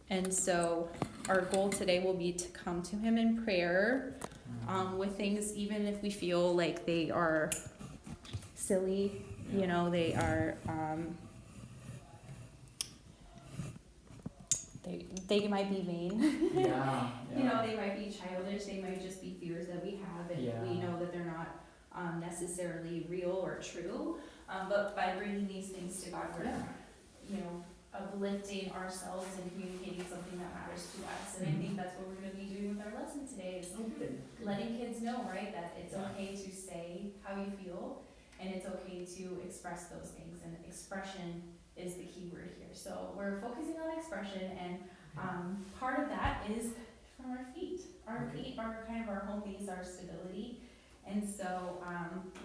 And so our goal today will be to come to him in prayer with things, even if we feel like they are silly, you know, they are, they might be vain. Yeah. You know, they might be childish, they might just be fears that we have, and we know that they're not necessarily real or true. But by bringing these things to God, we're, you know, uplifting ourselves and communicating something that matters to us. And I think that's what we're going to be doing with our lesson today, is letting kids know, right, that it's okay to say how you feel, and it's okay to express those things. And expression is the key word here. So we're focusing on expression, and part of that is from our feet. Our feet are kind of our home base, our stability. And so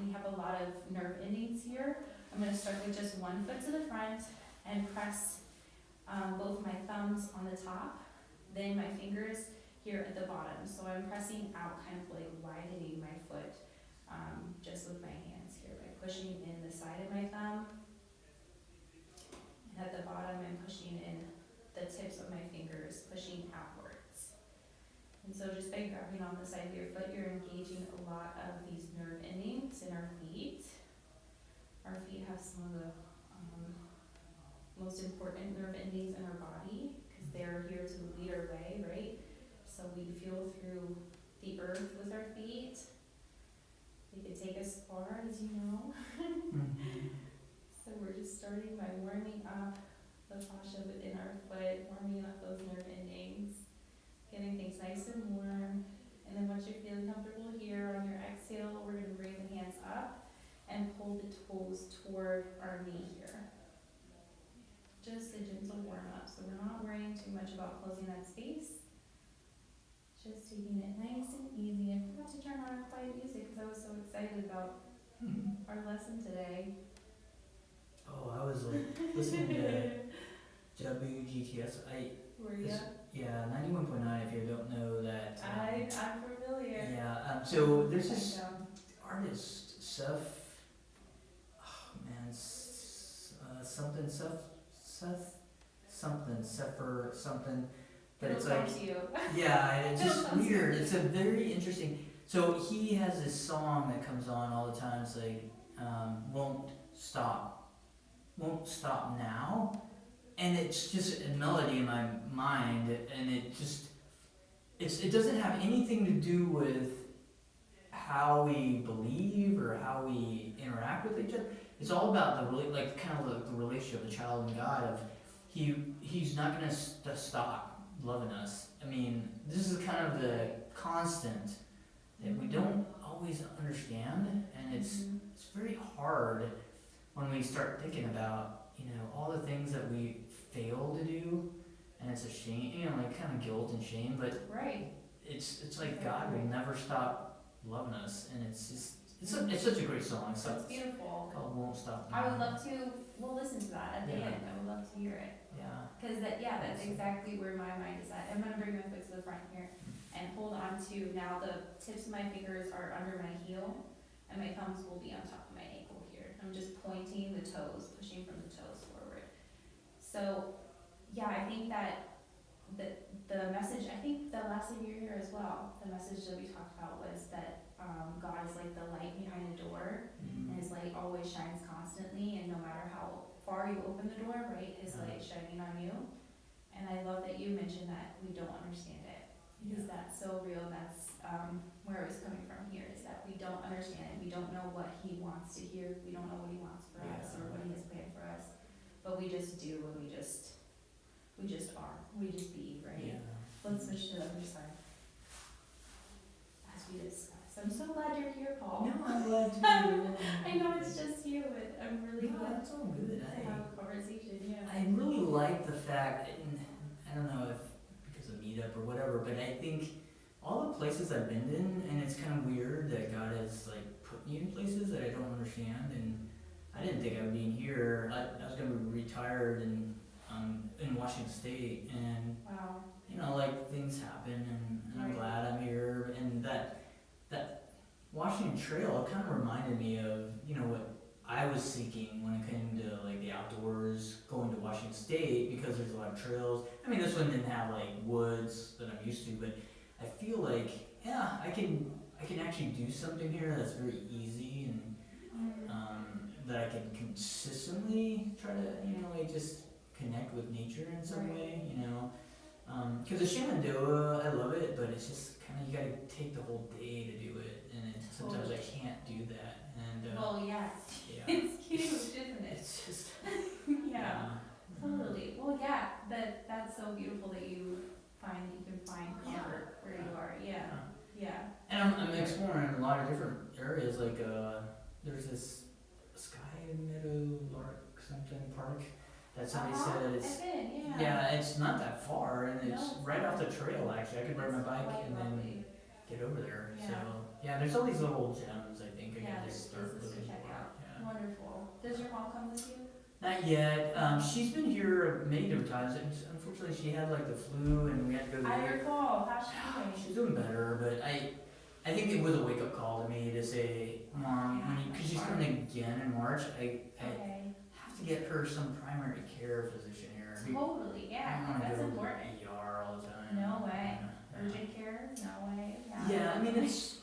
we have a lot of nerve endings here. I'm going to start with just one foot to the front and press both my thumbs on the top, then my fingers here at the bottom. So I'm pressing out, kind of like widening my foot just with my hands here by pushing in the side of my thumb. And at the bottom, I'm pushing in the tips of my fingers, pushing outwards. And so just by grabbing on the side of your foot, you're engaging a lot of these nerve endings in our feet. Our feet have some of the most important nerve endings in our body, because they're here to lead our way, right? So we feel through the earth with our feet. They can take us far, as you know. So we're just starting by warming up the fascia within our foot, warming up those nerve endings, getting things nice and warm. And then once you're feeling comfortable here, on your exhale, we're going to bring the hands up and pull the toes toward our knee here. Just a gentle warm up. So we're not worrying too much about closing that space. Just taking it nice and easy. I forgot to turn on our quiet music because I was so excited about our lesson today. Oh, I was like listening to WGTS. Were you? Yeah, 91.9. If you don't know that. I'm familiar. Yeah. So there's this artist, something. But It'll it's like, come to you. yeah, it's just weird. It's a very interesting. So he has this song that comes on all the time. It's like, won't stop now, and it's just a melody in my mind, and it doesn't have anything to do with how we believe or how we interact with each other. It's all about the relationship of the child and God. Of he's not going to stop loving us. I mean, this is kind of the constant that we don't always understand, and it's very hard when we start thinking about, all the things that we fail to do, and it's a shame, like kind of guilt and shame, but it's like God will never stop loving us, and it's such a great song. It's beautiful. Called Won't Stop Now. I would love to, we'll listen to that at the end. I would love to hear it. Yeah. Because that's exactly where my mind is at. I'm going to bring my foot to the front here and hold on to, now the tips of my fingers are under my heel, and my thumbs will be on top of my ankle here. I'm just pointing the toes, pushing from the toes forward. So, yeah, I think that the message, I think the last time you were here as well, the message that we talked about was that God is like the light behind the door, and his light always shines constantly, and no matter how far you open the door, right, his light is shining on you. And I love that you mentioned that we don't understand it, because that's so real. That's where I was coming from here, is that we don't understand it. We don't know what he wants to hear. We don't know what he wants for us or what he has planned for us. But we just do, and we just are. We just be, right? Yeah. Let's switch to the other side. As we discuss. I'm so glad you're here, Paul. No, I'm glad to be here. I know it's just you, but I'm really glad it's all good. to have a conversation. Yeah. I really like the fact, and I don't know if because of meetup or whatever, but I think all the places I've been in, and it's kind of weird that God has like put me in places that I don't understand, and I didn't think I would be in here. I was gonna be retired and in Washington State, and like things happen, and I'm glad I'm here, and that Washington Trail kind of reminded me of what I was seeking when it came to like the outdoors, going to Washington State, because there's a lot of trails. I mean, this one didn't have like woods that I'm used to, but I feel like, yeah, I can actually do something here that's very easy, and that I can consistently try to, like just connect with nature in some way, Because the Shenandoah, I love it, but it's just kind of, you gotta take the whole day to do it, and sometimes I can't do that. And Well, yeah, yeah, it's huge, isn't it? it's just Yeah, totally. Well, yeah, that's so beautiful that you can find comfort where you are. Yeah, yeah. And I'm exploring a lot of different areas. Like there's this Sky Meadow Lark something park that somebody said it's. Yeah, it's not that far, and it's right off the trail. Actually, I could ride my bike and then get over there. Yeah. So yeah, there's all these little gems. I think I can just start places to looking check for. out. Yeah. Wonderful. Does your mom come with you? Not yet. She's been here many different times. And unfortunately, she had like the flu, and we had to go to. I recall. How's she doing? She's doing better, but I think it was a wake up call to me to say, Mom, because she's coming again in March. I have to get her some primary care physician here. Totally, yeah. I don't want to That's go important. to the ER all the time. No way. Yeah. Urgent care? No way. Yeah, I mean it's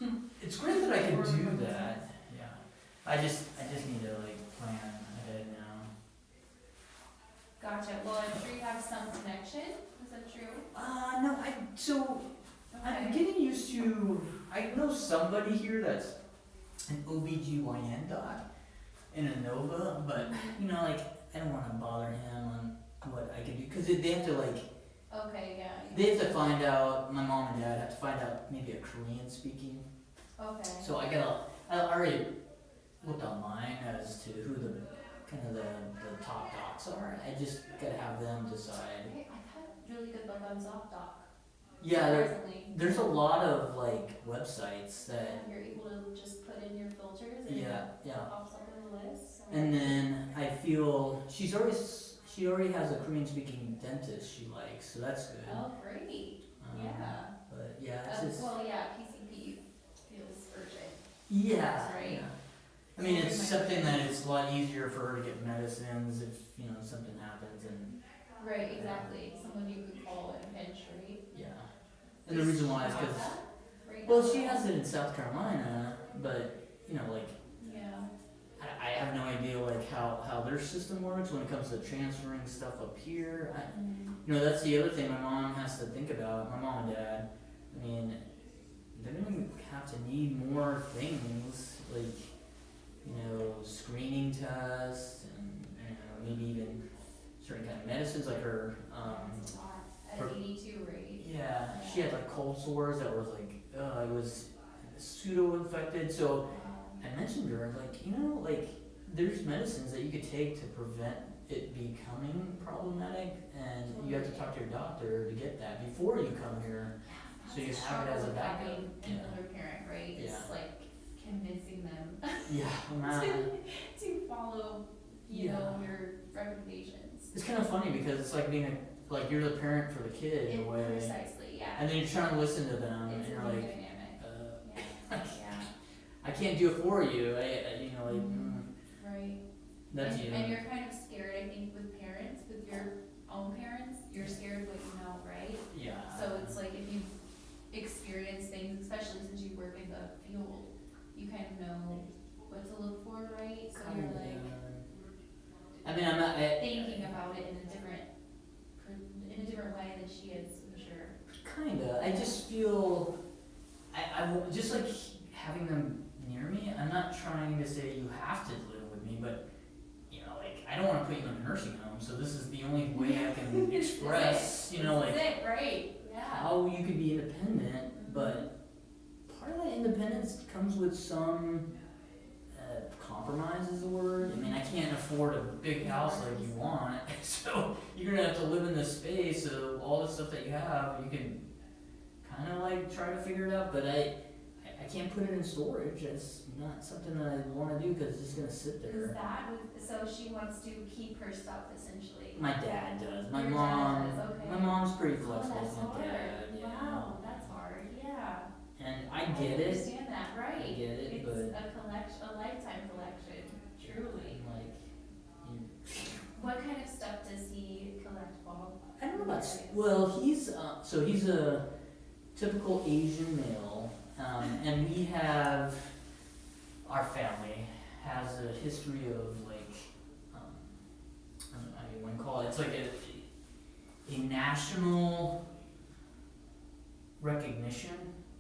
great that I can do that. Yeah, I just need to like plan ahead now. Gotcha. Well, I'm sure you have some connection. Is that true? No, I'm getting used to. I know somebody here that's an OBGYN doc in Inova, but like I don't want to bother him on what I can do, because they have to like. Okay, yeah. They have to find out. My mom and dad have to find out maybe a Korean speaking. Okay. So I already looked online as to who the top docs are. I just gotta have them decide. Okay, I've had really good luck on ZocDoc. Yeah, there's a lot of like websites that. You're able to just put in your filters and it pops up in the list. So. And then I feel she already has a Korean speaking dentist she likes, so that's good. Oh, great. Yeah. But yeah, it's just. Well, yeah, PCP feels urgent. Yeah. That's right. Yeah. I mean, it's something that it's a lot easier for her to get medicines if something happens, and. Right. Exactly. Someone you could call and pinch, right? Yeah. And the reason why is because. Right, well, she has it in South Carolina, but like. Yeah. I have no idea like how their system works when it comes to transferring stuff up here. That's the other thing my mom has to think about. My mom and dad. I mean, they're gonna have to need more things like screening tests and maybe even certain kind of medicines like her. That's a lot. At 82, right? Yeah, she had like cold sores that was like it was pseudo infected. So I mentioned to her like there's medicines that you could take to prevent it becoming problematic, and you have to talk to your doctor to get that before you come here. So you have it as a backup. Another parent, right? Yeah. It's like convincing them to follow, your recommendations. It's kind of funny because it's like being you're the parent for the kid in a way. Precisely, yeah. And then you're trying to listen to them, It's and you're a new like, dynamic. Yeah. I can't do it for you. Right. That's you. And you're kind of scared, I think, with parents, with your own parents, you're scared what you know, right? Yeah. So it's like if you experience things, especially since you work in the field, you kind of know what to look for, right? So you're like I mean, I'm not thinking about it in a different way than she is, I'm sure. Kinda. I just feel I just like having them near me. I'm not trying to say you have to live with me, but I don't want to put you in a nursing home. So this is the only way I can express, right? Yeah. How you can be independent. But part of that independence comes with some compromise, is the word. I mean, I can't afford a big house like you want, so you're gonna have to live in this space. So all the stuff that you have, you can kind of try to figure it out. But I can't put it in storage. It's not something that I want to do because it's just gonna sit there. So she wants to keep her stuff essentially? My dad does. My Your mom. dad does, okay. My mom's pretty flexible. That's with my hard. dad. Yeah. Wow, that's hard. Yeah. And I get it. Understand that, right? I get it, It's but a lifetime collection. Truly. Like, you, What kind of stuff does he collect, Bob? I don't know about. Well, he's a typical Asian male, and we have our family has a history of like I don't know how you want to call it. It's like a national recognition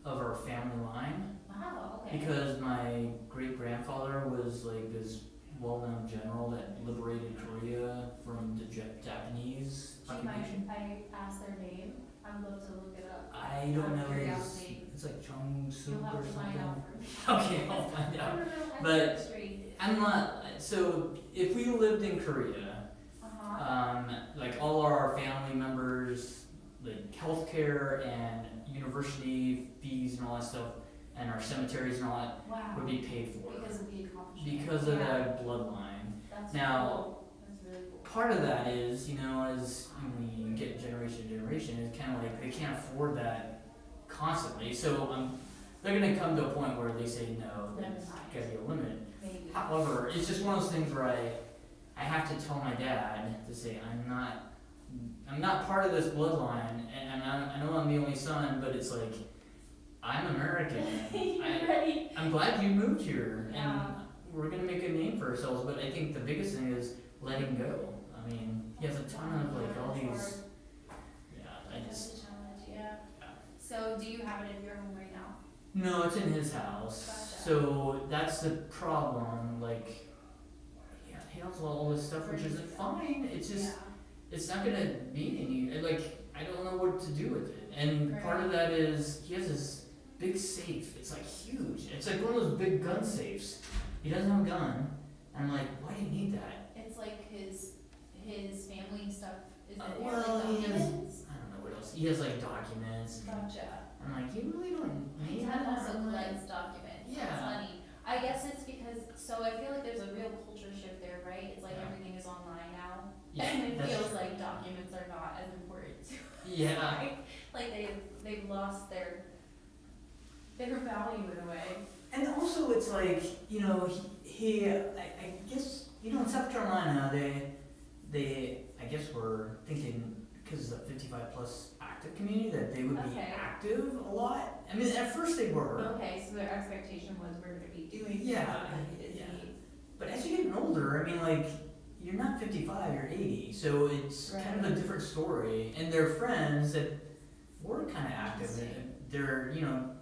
of our family line. Wow. Okay. Because my great grandfather was like this well-known general that liberated Korea from the Japanese Do you mind occupation. if I ask their name? I'd love to look it up. I don't know. Curiosity. It's like Chung Suk You'll have or to something. find out for me. Okay, I'll find I out. don't know. But- History. I'm not. So if we lived in Korea, like all our family members, like healthcare and university fees and all that stuff, and our cemeteries and all that Wow. would be paid for Because of the accomplishment. because of that bloodline. That's Now, cool. That's really cool. Part of that is, as we get generation to generation, it's kind of like they can't afford that constantly. So they're going to come to a point where they say no, there's got to be a limit. Maybe. However, it's just one of those things where I have to tell my dad to say I'm not part of this bloodline, and I know I'm the only son, but it's like I'm American. Right. I'm glad you moved here, Yeah. and we're gonna make a name for ourselves. But I think the biggest thing is letting go. I mean, he has a ton of like all these. Yeah, I just. That's a challenge, yeah. Yeah. So, do you have it in your home right now? No, it's in his house. Gotcha. So that's the problem. Like, yeah, he has all this stuff, which is fine. It's just. It's not gonna mean any, like, I don't know what to do with it. And part of that is, he has this big safe, it's like huge, it's like one of those big gun safes. He doesn't have a gun, and I'm like, why do you need that? It's like his family stuff. Is it Well, like he has, documents? I don't know what else, he has like documents, and Gotcha. I'm like, you really don't My need dad that? also I'm like, collects documents. Yeah. It's funny. I guess it's because, so I feel like there's a real culture shift there, right? It's like Yeah. everything is online now. yeah, And it that's feels true. like documents are not as important. Yeah, Like they've lost their value in a way. and also it's like, I guess, in South Carolina, they I guess were thinking, because it's a 55 plus active community, that they would be Okay. active a lot. I mean, at first they were, Okay, so their expectation was we're gonna be doing. Yeah, yeah. but as you're getting older, I mean, like, you're not 55, you're 80, so it's kind of a different story. And their friends that were kind of active, and they're,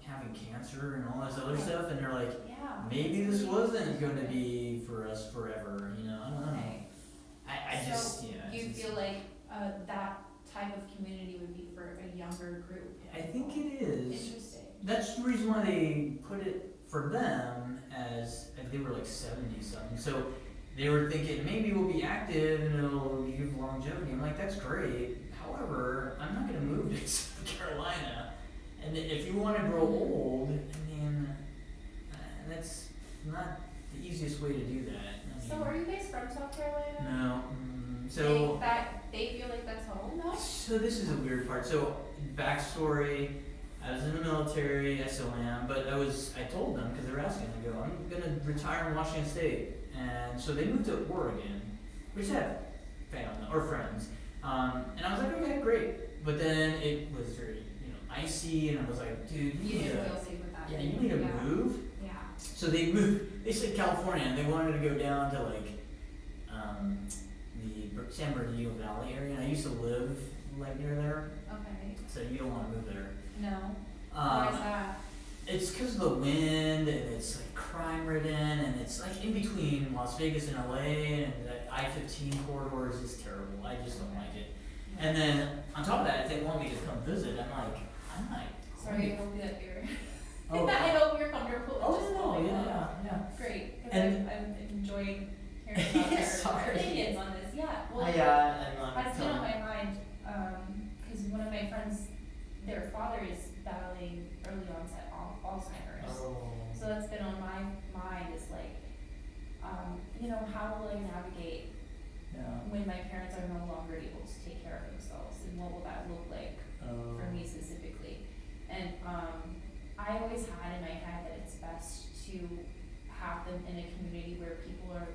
having cancer and all this other stuff, and they're like, Yeah. maybe this wasn't going to be for us forever, I don't know. Okay. I So, just, yeah. Do you feel like that type of community would be for a younger group? I think it is. Interesting. That's the reason why they put it for them as they were like 70 something. So they were thinking maybe we'll be active and it'll give longevity. I'm like, that's great. However, I'm not going to move to South Carolina. And if you want to grow old, I mean, that's not the easiest way to do that. So are you guys from South Carolina? No. So. They feel like that's home now? So this is a weird part. So backstory, I was in the military, I still am, but I told them, because they were asking, I go, I'm going to retire in Washington State. And so they moved to Oregon, which had family, or friends. And I was like, okay, great. But then it was very, icy, and I was like, dude, You didn't feel safe with that. yeah, you need to move. Yeah. So they moved, they said California, and they wanted to go down to like, the San Bernardino Valley area, and I used to live like near there, Okay. so you don't want to move there. No. Why is Um, that? it's because of the wind, and it's like crime ridden, and it's like in between Las Vegas and LA, and the I-15 corridor is just terrible. I just don't like it. And then on top of that, if they want me to come visit, I'm like, Sorry, I hope that you're. Oh, I hope you're comfortable. oh just no, moving on. yeah. Great, because And- I'm enjoying hearing about their Sorry. opinions on this. Yeah. Well, I'm that's been on my mind, because one of my friends, their father is battling early onset Alzheimer's. Oh. So that's been on my mind is like, how will I navigate Yeah. when my parents are no longer able to take care of themselves, and what will that look like Oh. for me specifically? And I always had in my head that it's best to have them in a community where people are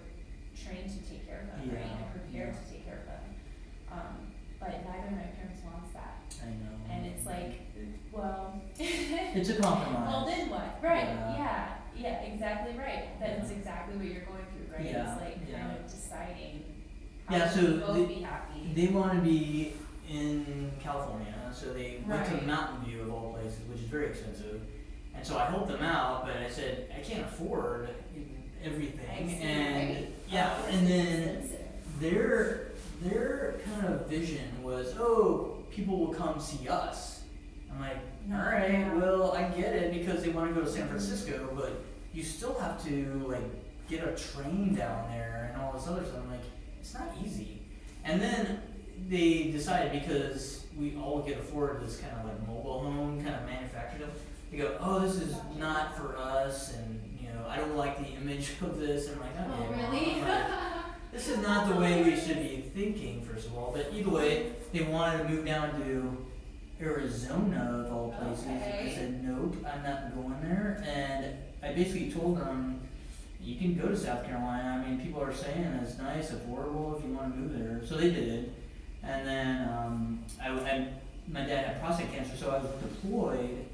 It's a compromise. Well, then what? Right, Yeah. yeah, exactly right. That's exactly what you're going through, right? Yeah, It's like yeah. kind of deciding how Yeah, to so both be happy. they want to be in California, so they went to Right. Mountain View of all places, which is very expensive. And so I helped them out, but I said I can't afford everything. I see, and right. yeah, Oh, and it's then expensive. their kind of vision was, oh, people will come see us. I'm like, all right, Yeah. well, I get it because they want to go to San Francisco, but you still have to like get a train down there and all this other stuff. I'm like, it's not easy. And then they decided, because we all could afford this kind of like mobile home kind of manufactured, they go, oh, this is not for us, and I don't like the image of this. And I'm like, okay, Oh, Mom, really? like, this is not the way we should be thinking, first of all. But either way, they wanted to move down to Arizona of all places. Okay. I said, nope, I'm not going there. And I basically told them, you can go to South Carolina. I mean, people are saying it's nice, affordable if you want to move there. So they did. And then my dad had prostate cancer, so I was deployed,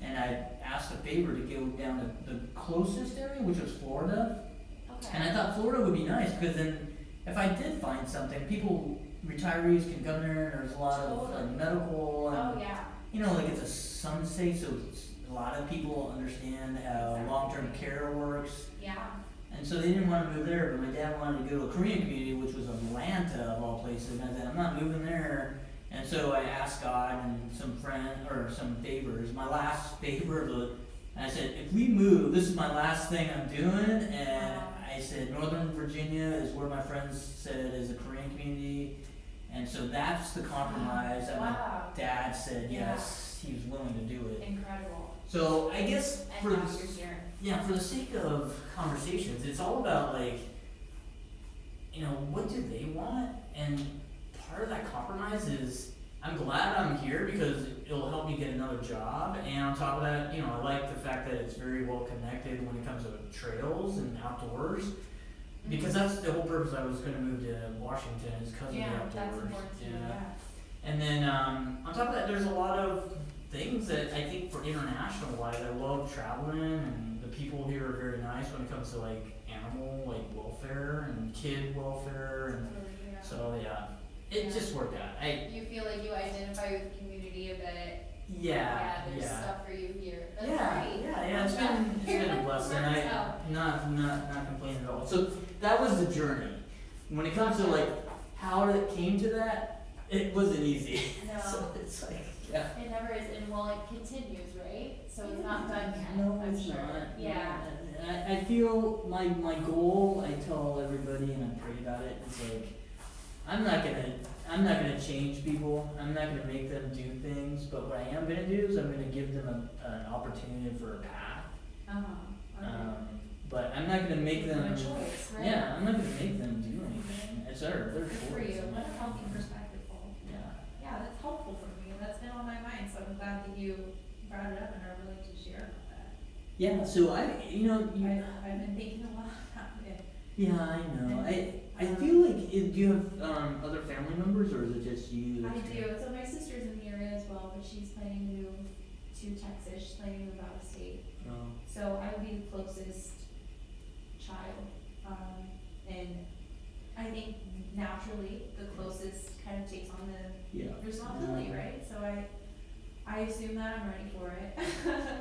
and I asked a favor to go down to the closest area, which was Florida. Okay. And I thought Florida would be nice, because then if I did find something, retirees can come there, and there's a lot of like, medical, and Oh, yeah. like it's a sun state, so a lot of people understand how Exactly. long-term care works. Yeah. And so they didn't want to move there, but my dad wanted to go to a Korean community, which was Atlanta of all places. And I said, I'm not moving there. And so I asked God and some some favors. My last favor, and I said, if we move, this is my last thing I'm doing. And I said, Northern Virginia is where my friends said is a Korean community. And so that's the compromise. And my dad said, yes, he was willing to do it. Incredible. So I guess And now you're here. for the sake of conversations, it's all about like, what do they want? And part of that compromise is, I'm glad I'm here because it'll help me get another job. And on top of that, I like the fact that it's very well connected when it comes to trails and outdoors. Because that's the whole purpose I was going to move to Washington, is because of the outdoors. That's important too, yeah. And then on top of that, there's a lot of things that I think for international wise, I love traveling, and the people here are very nice when it comes to like animal welfare and kid welfare, and so it just worked out. You feel like you identify with the community a bit. There's Yeah. stuff for you here. That's Yeah, great. yeah, it's been a blessing. I not complaining at all. So that was the journey. When it comes to like how it came to that, it wasn't easy. No. So it's like, It never is, and it continues, right? So it's not done yet. No, I'm it's sure. not. Yeah. I feel my goal, I tell everybody and I pray about it, it's like, I'm not gonna change people. I'm not gonna make them do things, but what I am gonna do is I'm gonna give them an opportunity for a path. Okay. But I'm not gonna make them. A choice, right? Yeah, I'm not gonna make them do anything. It's their Good choice. for you. What a healthy perspective. Yeah. Yeah, that's helpful for me. That's been on my mind, so I'm glad that you brought it up and are willing to share about that. Yeah. So I've been thinking a lot about it. Yeah, I know. I feel like do you have other family members, or is it just you? I do. So my sister's in the area as well, but she's planning to move to Texas. She's planning to move out of state. Oh. So I would be the closest child. And I think naturally the closest kind of takes on the responsibility, right? So I assume that I'm ready for it.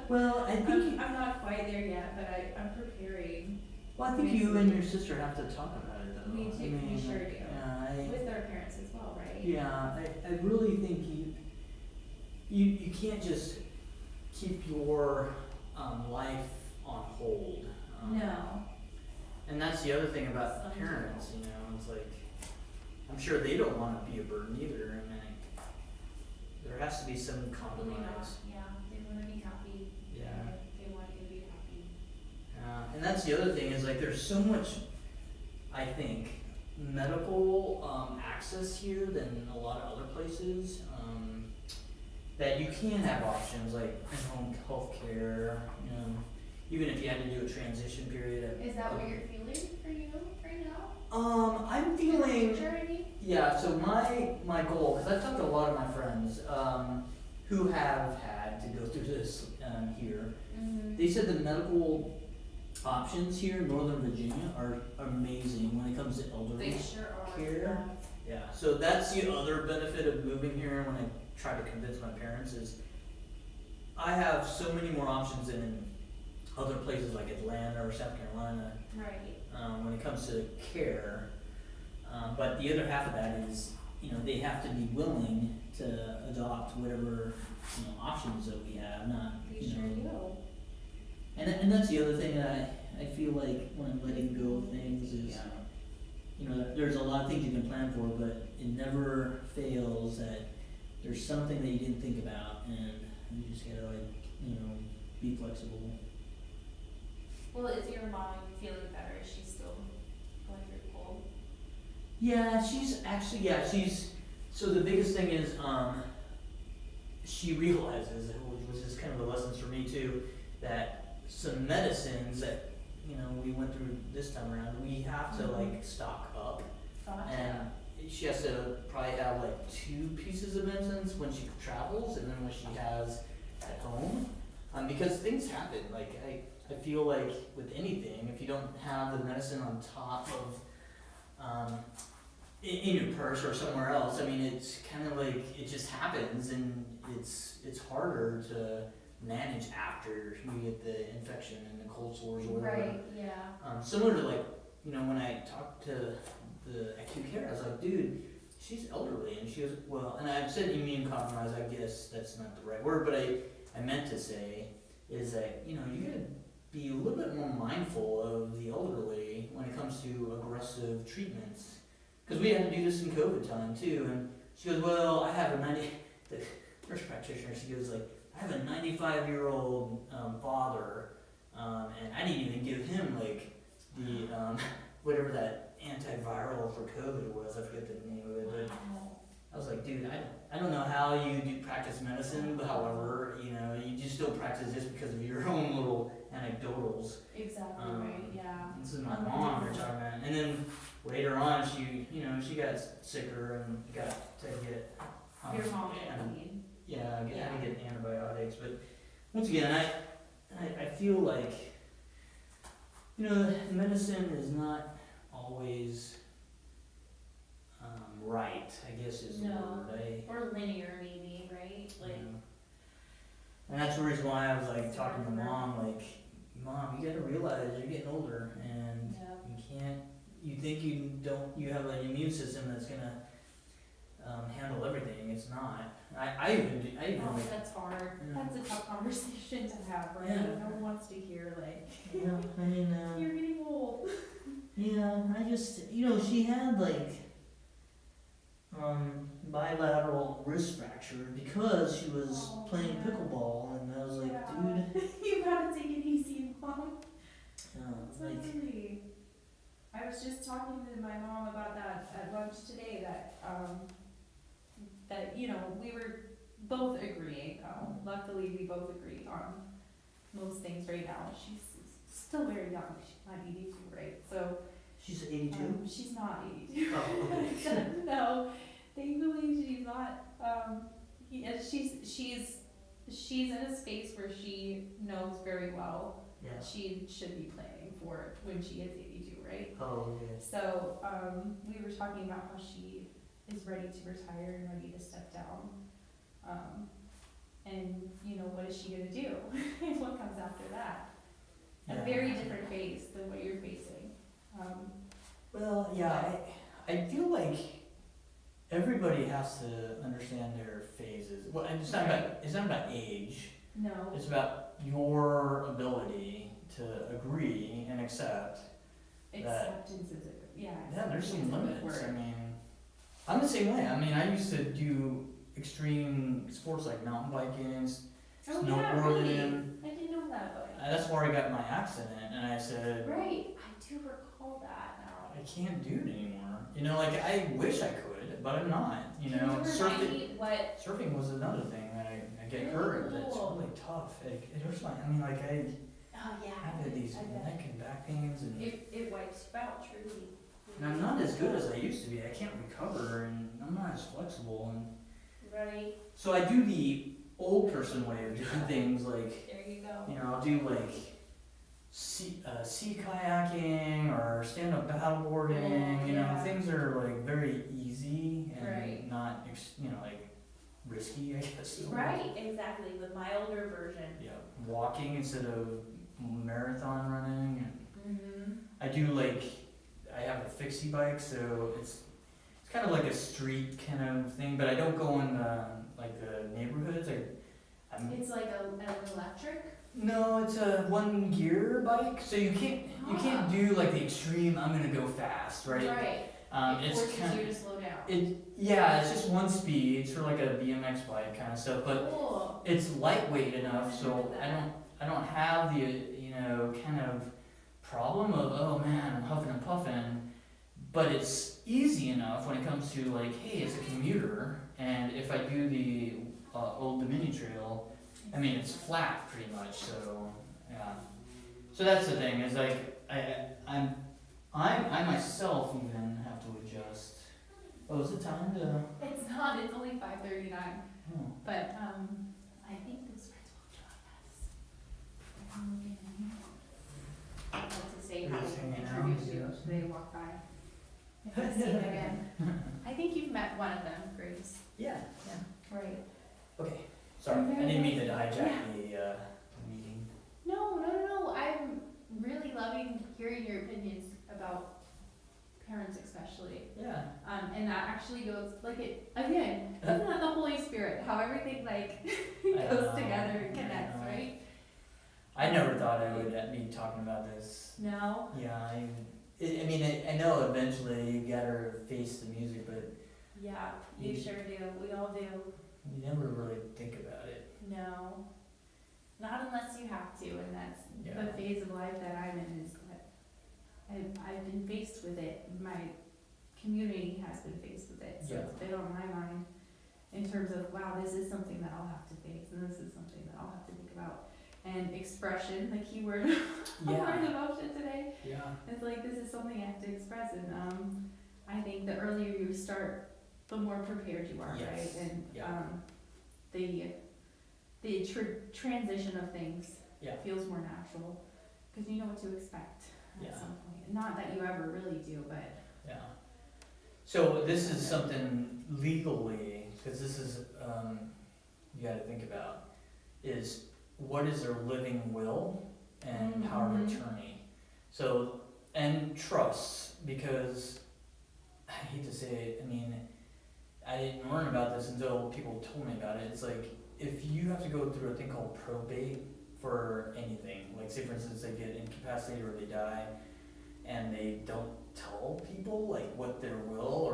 Well, I think I'm not quite there yet, but I'm preparing. I think you and your sister have to talk about it though. We do. I mean, We sure do. Yeah, With our parents as well, right? Yeah, I really think you can't just keep your life on hold. No. And that's the other thing about Some parents, it's like, I'm sure they don't want to be a burden either. I mean, there has to be some Probably not. compromise. Yeah, they want to be happy. Yeah. They want you to be happy. And that's the other thing is like, there's so much, I think, medical access here than a lot of other places. That you can have options like in-home health care, even if you had to do a transition period. Is that what you're feeling for you right now? I'm feeling, Journey? yeah, so my goal, because I've talked to a lot of my friends who have had to go through this here. Mhm. They said the medical options here in Northern Virginia are amazing when it comes to elderly They sure are. care. Yeah, so that's the other benefit of moving here when I try to convince my parents is I have so many more options than in other places like Atlanta or South Carolina Right. when it comes to care. But the other half of that is, they have to be willing to adopt whatever, options that we have, not, They sure do. And that's the other thing that I feel like when I'm letting go of things is, there's a lot of things you can plan for, but it never fails that there's something that you didn't think about, and you just gotta be flexible. Well, is your mom feeling better? Is she still going through cold? Yeah, so the biggest thing is, she realizes, which is kind of a lesson for me too, that some medicines that, we went through this time around, we have to stock up. Gotcha. And she has to probably have 2 pieces of medicines when she travels and then what she has at home. Because things happen, I feel like with anything, if you don't have the medicine on top of, in your purse or somewhere else, it's kind of it just happens, and it's harder to manage after you get the infection and the cold sores or whatever. Right, yeah. Similar to when I talked to the acute care, I was like, dude, she's elderly, and she goes, well, and I've said immune compromised, I guess that's not the right word, but I meant to say is that, you gotta be a little bit more mindful of the elderly when it comes to aggressive treatments. Because we had to do this in COVID time too, and she goes, well, I have the nurse practitioner, she goes I have a 95-year-old father, and I didn't even give him the, whatever that antiviral for COVID was, I forget the name of it, but I was like, dude, I don't know how you do practice medicine, but however, you just don't practice this because of your own little anecdotals. Exactly right, yeah. This is my mom we're talking about. And then later on, she got sicker and got to get. Your mom had to get antibiotics. But once again, I feel like, medicine is not always right, I guess is the word. Or linear maybe, right? And that's the reason why I was talking to Mom, Mom, you gotta realize you're getting older, and you think you have an immune system that's gonna handle everything. It's not. I even that's hard. That's a tough conversation to have, right? Yeah. No one wants to hear you're getting old. Yeah, I just, she had bilateral wrist fracture because she was playing pickleball, and I was dude. You gotta take it easy, Mom. Yeah, I was just talking to my mom about that at lunch today, that we were both agreeing. Luckily, we both agree on most things right now. She's still very young. She's not 82, right? So she's 82? She's not 82. Oh, okay. No, thankfully she's not. She's in a space where she knows very well she should be planning for it when she hits 82, right? Oh, okay. So we were talking about how she is ready to retire and ready to step down. And what is she gonna do? And what comes after that? A very different phase than what you're facing. I feel like everybody has to understand their phases. Well, and it's not about age. No. It's about your ability to agree and accept. Acceptance is Yeah, there's some limits. I'm the same way. I used to do extreme sports like mountain biking, snowboarding. Yeah, really? I didn't know that about you. That's where I got my accident, and I said, right, I do recall that now. I can't do it anymore. I wish I could, but I'm not. Surfing was another thing that I get hurt. That's really tough. It hurts my. I have these neck and back pains, and it wipes you out truly. And I'm not as good as I used to be. I can't recover, and I'm not as flexible. And right. so I do the old person way of doing things, like, There you go. you know, I'll do like sea kayaking or stand up paddleboarding, you know, Yeah. things are like very easy and Right. not, you know, like risky, I guess. Right, exactly, the milder version. Yeah, walking instead of marathon running. And Mm-hmm. I do like, I have a fixie bike, so it's kind of like a street kind of thing, but I don't go in like the neighborhoods. It's like an electric? No, it's a one gear bike, so you can't do like the extreme. I'm gonna go fast, right? Right. It It's forces kind you to slow down. it's just one speed. It's for like a BMX bike kind of stuff, but Cool. it's lightweight enough, so Look at that. I don't have the kind of problem of, oh man, I'm huffing and puffing, but it's easy enough when it comes to like, hey, it's a commuter, and if I do the Old Dominion Trail, I mean, it's flat pretty much, so yeah. So that's the thing, is like I myself even have to adjust. Oh, is it time to? It's not, it's only 5:39, Oh. but I think those friends will join us. I'd like to say We're hi, just hanging out, introduce you yes. if they walk by. If I see them again. I think you've met one of them, Grace. Yeah. Right. Okay. Sorry, I didn't mean to hijack the meeting. No. I'm really loving hearing your opinions about parents especially. Yeah. And that actually goes, like it, again, isn't that the Holy Spirit? How everything like goes together and connects, right? I never thought I would be talking about this. No? Yeah, I know eventually you gotta face the music, but Yeah, you sure do. We all do. you never really think about it. No. Not unless you have to, and that's Yeah. the phase of life that I'm in, is that I've been faced with it. My community has been faced with it, so Yeah. it's been on my mind in terms of, wow, this is something that I'll have to face, and this is something that I'll have to think about. And expression, the key word of our devotion today, Yeah. it's like, this is something I have to express, and I think the earlier you start, the more prepared you are, Yes. right? And Yeah. the transition of things Yeah. feels more natural, because you know what to expect at Yeah. some point. Not that you ever really do, but Yeah. So this is something legally, because this is, you gotta think about, is what is their living will and power of Mhm. attorney. So, and trusts, because I hate to say it, I mean, I didn't learn about this until people told me about it. It's like, if you have to go through a thing called probate for anything, like say for instance they get incapacitated or they die, and they don't tell people like what their will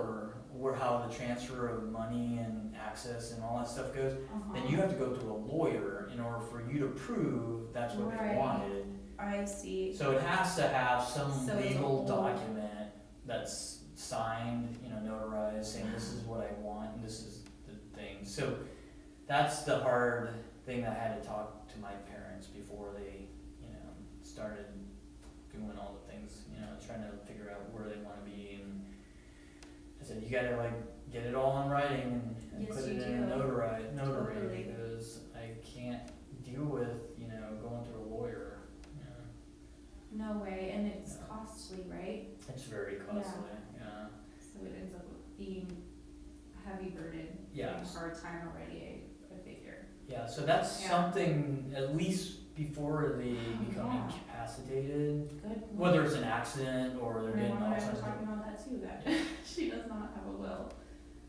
or how the transfer of money and access and all that stuff goes, then you have to go to a lawyer in order for you to prove that's what they Right. wanted. I see. So it has to have some So it's a legal whole- document that's signed, notarized, saying this is what I want and this is the thing. So that's the hard thing that I had to talk to my parents before they, started doing all the things, trying to figure out where they want to be. And I said, you gotta like get it all in writing and Yes, put you it in a do. notary Totally. because I can't deal with, going through a lawyer. No way, and it's Yeah. costly, right? It's very costly, yeah. So it ends up being a heavy burden. Yeah. And a hard time already, I figure. Yeah, so that's Yeah. something, at least before they become Yeah. incapacitated, Good. whether it's an accident or they're My getting mom and I were Alzheimer's. talking about that too, that she does not have a will.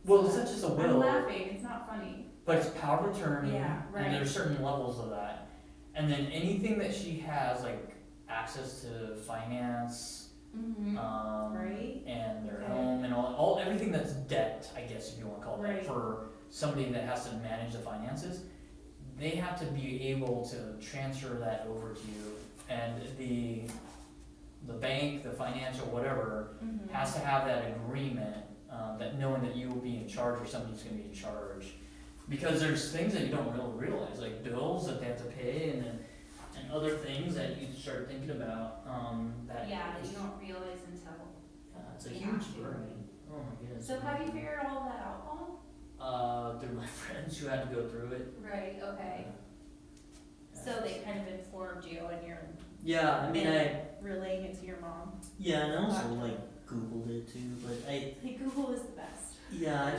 Well, it's not just a I'm will, laughing, it's not funny. but it's power of attorney, Yeah, right. and there's certain levels of that. And then anything that she has, like access to finance, Mm-hmm. Right. and their Okay. home and all everything that's debt, I guess if you want to call it Right. that, for somebody that has to manage the finances, they have to be able to transfer that over to you, and the bank, the financial whatever, Mm-hmm. has to have that agreement, that knowing that you will be in charge or somebody's going to be in charge, because there's things that you don't really realize, like bills that they have to pay, and other things that you start thinking about. That Yeah, that you don't realize until. it's a you huge have to, burden. right? Oh my goodness. So have you figured all that out, Paul? through my friends who had to go through it. Right, okay. So they kind of informed you and you're Yeah, I mean, relaying it to your mom. yeah, and I also like Googled it too, but Like Google is the best. yeah,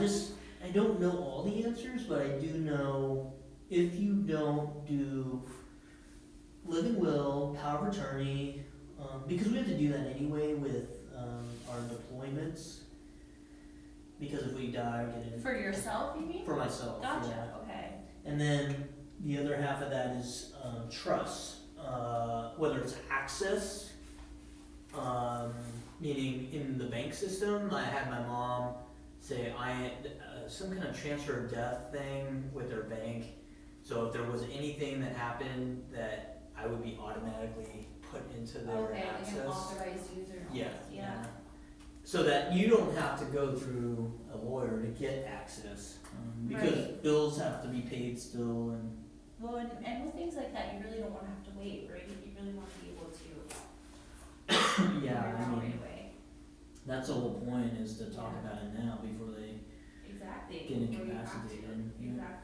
I don't know all the answers, but I do know if you don't do living will, power of attorney, because we have to do that anyway with our deployments. Because if we die, get in For yourself, you mean? for myself. Gotcha, Yeah. okay. And then the other half of that is trust, whether it's access, meaning in the bank system. I had my mom say some kind of transfer of death thing with their bank. So if there was anything that happened, that I would be automatically put into their access. Like an authorized user. Yeah. So that you don't have to go through a lawyer to get access, because Right. bills have to be paid still, and Well, and with things like that, you really don't want to have to wait, right? You really want to be able to yeah, figure it I out mean, right away. that's the whole point, is to talk Yeah. about it now before they Exactly. get before you have to. incapacitated. Yeah. Exactly.